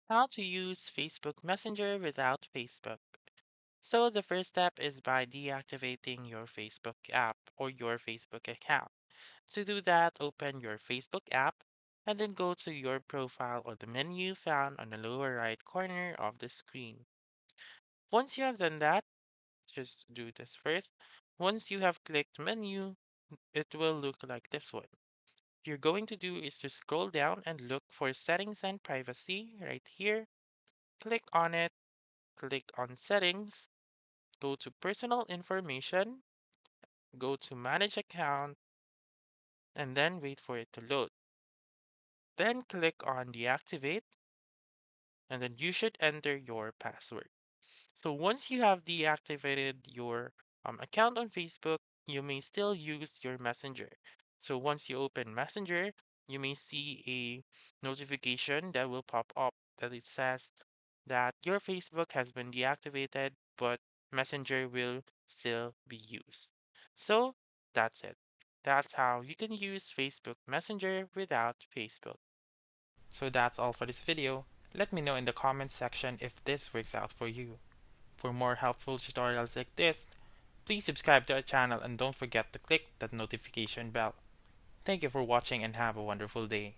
How to use Facebook Messenger without Facebook. So the first step is by deactivating your Facebook app or your Facebook account. To do that, open your Facebook app and then go to your profile or the menu found on the lower right corner of the screen. Once you have done that, just do this first. Once you have clicked menu, it will look like this one. What you're going to do is to scroll down and look for settings and privacy right here. Click on it, click on settings, go to personal information, go to manage account, and then wait for it to load. Then click on deactivate, and then you should enter your password. So once you have deactivated your account on Facebook, you may still use your Messenger. So once you open Messenger, you may see a notification that will pop up that it says that your Facebook has been deactivated, but Messenger will still be used. So that's it. That's how you can use Facebook Messenger without Facebook. So that's all for this video. Let me know in the comments section if this works out for you. For more helpful tutorials like this, please subscribe to our channel and don't forget to click that notification bell. Thank you for watching and have a wonderful day.